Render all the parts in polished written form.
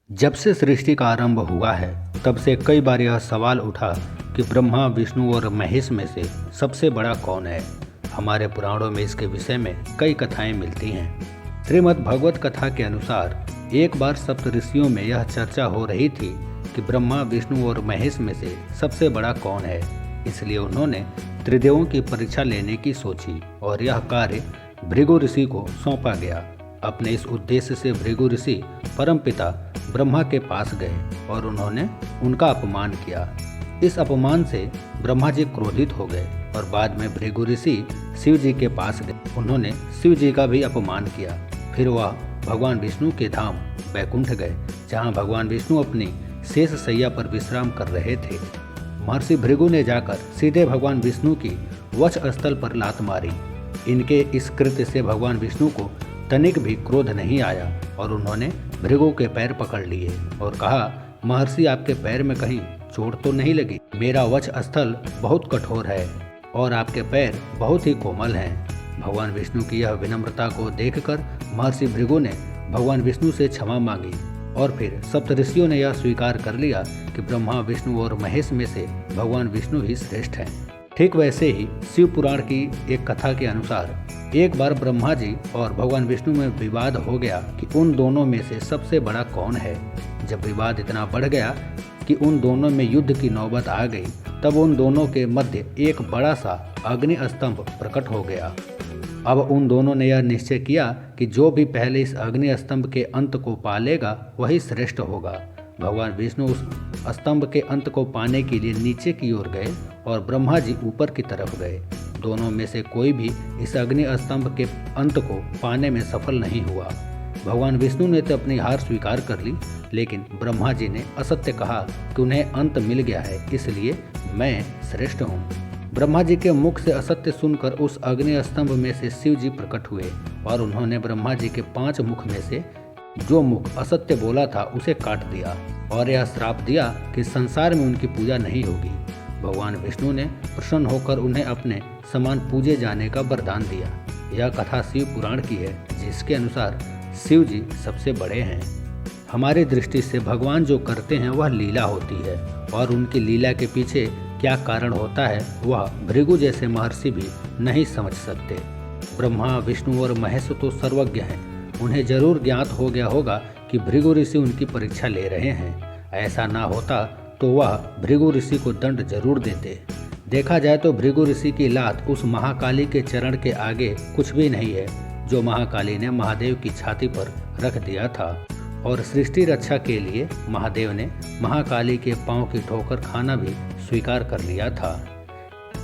जब से सृष्टि का आरंभ हुआ है तब से कई बार यह सवाल उठा कि ब्रह्मा, विष्णु और महेश में से सबसे बड़ा कौन है। हमारे पुराणों में इसके विषय में कई कथाएं मिलती हैं। श्रीमद् भगवत कथा के अनुसार एक बार सप्त ऋषियों में यह चर्चा हो रही थी कि ब्रह्मा, विष्णु और महेश में से सबसे बड़ा कौन है। इसलिए उन्होंने त्रिदेवों की परीक्षा लेने की सोची और यह कार्य भृगु ऋषि को सौंपा गया। अपने इस उद्देश्य से भृगु ऋषि परमपिता ब्रह्मा के पास गए और उन्होंने उनका अपमान किया। इस अपमान से ब्रह्मा जी क्रोधित हो गए और बाद में भृगु ऋषि शिव जी के पास गए। उन्होंने शिव जी का भी अपमान किया। फिर वह भगवान विष्णु के धाम वैकुंठ गए, जहाँ भगवान विष्णु अपनी शेष शैया पर विश्राम कर रहे थे। महर्षि भृगु ने जाकर सीधे भगवान विष्णु की वक्ष स्थल पर लात मारी। इनके इस कृत्य से भगवान विष्णु को तनिक भी क्रोध नहीं आया और उन्होंने भृगु के पैर पकड़ लिए और कहा, महर्षि, आपके पैर में कहीं चोट तो नहीं लगी? मेरा वक्ष स्थल बहुत कठोर है और आपके पैर बहुत ही कोमल हैं। भगवान विष्णु की यह विनम्रता को देखकर महर्षि भृगु ने भगवान विष्णु से क्षमा मांगी और फिर सप्तऋषियों ने यह स्वीकार कर लिया कि ब्रह्मा, विष्णु और महेश में से भगवान विष्णु ही श्रेष्ठ हैं। ठीक वैसे ही शिव पुराण की एक कथा के अनुसार एक बार ब्रह्मा जी और भगवान विष्णु में विवाद हो गया कि उन दोनों में से सबसे बड़ा कौन है। जब विवाद इतना बढ़ गया कि उन दोनों में युद्ध की नौबत आ गई, तब उन दोनों के मध्य एक बड़ा सा अग्नि स्तंभ प्रकट हो गया। अब उन दोनों ने यह निश्चय किया कि जो भी पहले इस अग्नि स्तंभ के अंत को पा लेगा वही श्रेष्ठ होगा। भगवान विष्णु उस स्तंभ के अंत को पाने के लिए नीचे की ओर गए और ब्रह्मा जी ऊपर की तरफ गए। दोनों में से कोई भी इस अग्नि स्तंभ के अंत को पाने में सफल नहीं हुआ। भगवान विष्णु ने तो अपनी हार स्वीकार कर ली, लेकिन ब्रह्मा जी ने असत्य कहा कि उन्हें अंत मिल गया है, इसलिए मैं श्रेष्ठ हूँ। ब्रह्मा जी के मुख से असत्य सुनकर उस अग्नि स्तंभ में से शिव जी प्रकट हुए और उन्होंने ब्रह्मा जी के 5 मुख में से जो मुख असत्य बोला था उसे काट दिया और यह श्राप दिया कि संसार में उनकी पूजा नहीं होगी। भगवान विष्णु ने प्रसन्न होकर उन्हें अपने समान पूजे जाने का वरदान दिया। यह कथा शिव पुराण की है, जिसके अनुसार शिव जी सबसे बड़े हैं। हमारी दृष्टि से भगवान जो करते हैं वह लीला होती है और उनकी लीला के पीछे क्या कारण होता है वह भृगु जैसे महर्षि भी नहीं समझ सकते। ब्रह्मा, विष्णु और महेश तो सर्वज्ञ हैं। उन्हें जरूर ज्ञात हो गया होगा कि भृगु ऋषि उनकी परीक्षा ले रहे हैं। ऐसा ना होता तो वह भृगु ऋषि को दंड जरूर देते। देखा जाए तो भृगु ऋषि की लात उस महाकाली के चरण के आगे कुछ भी नहीं है, जो महाकाली ने महादेव की छाती पर रख दिया था और सृष्टि रक्षा के लिए महादेव ने महाकाली के पांव की ठोकर खाना भी स्वीकार कर लिया था।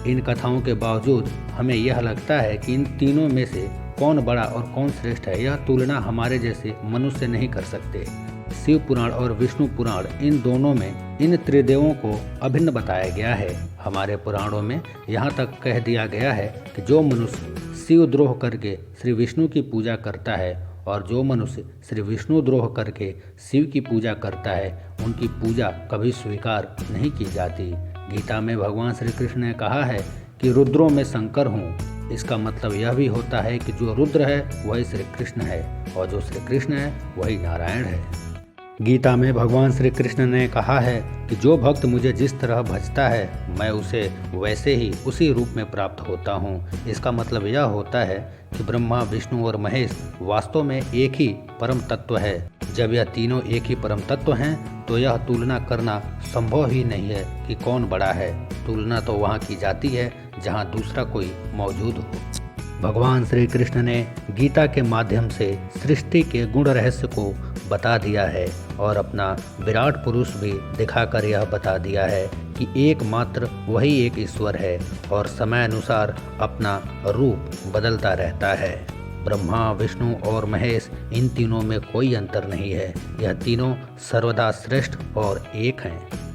इन कथाओं के बावजूद हमें यह लगता है कि इन तीनों में से कौन बड़ा और कौन श्रेष्ठ है, यह तुलना हमारे जैसे मनुष्य नहीं कर सकते। शिव पुराण और विष्णु पुराण, इन दोनों में इन त्रिदेवों को अभिन्न बताया गया है। हमारे पुराणों में यहाँ तक कह दिया गया है कि जो मनुष्य शिव द्रोह करके श्री विष्णु की पूजा करता है और जो मनुष्य श्री विष्णु द्रोह करके शिव की पूजा करता है, उनकी पूजा कभी स्वीकार नहीं की जाती। गीता में भगवान श्री कृष्ण ने कहा है कि रुद्रों में शंकर हूँ। इसका मतलब यह भी होता है कि जो रुद्र है वही श्री कृष्ण है और जो श्री कृष्ण है वही नारायण है। गीता में भगवान श्री कृष्ण ने कहा है कि जो भक्त मुझे जिस तरह भजता है मैं उसे वैसे ही उसी रूप में प्राप्त होता हूँ। इसका मतलब यह होता है कि ब्रह्मा, विष्णु और महेश वास्तव में एक ही परम तत्व है। जब यह तीनों एक ही परम तत्व हैं तो यह तुलना करना संभव ही नहीं है कि कौन बड़ा है। तुलना तो वहाँ की जाती है जहाँ दूसरा कोई मौजूद हो। भगवान श्री कृष्ण ने गीता के माध्यम से सृष्टि के गुण रहस्य को बता दिया है और अपना विराट पुरुष भी दिखाकर यह बता दिया है कि एकमात्र वही एक ईश्वर है और समय अनुसार अपना रूप बदलता रहता है। ब्रह्मा, विष्णु और महेश, इन तीनों में कोई अंतर नहीं है। यह तीनों सर्वदा श्रेष्ठ और एक हैं।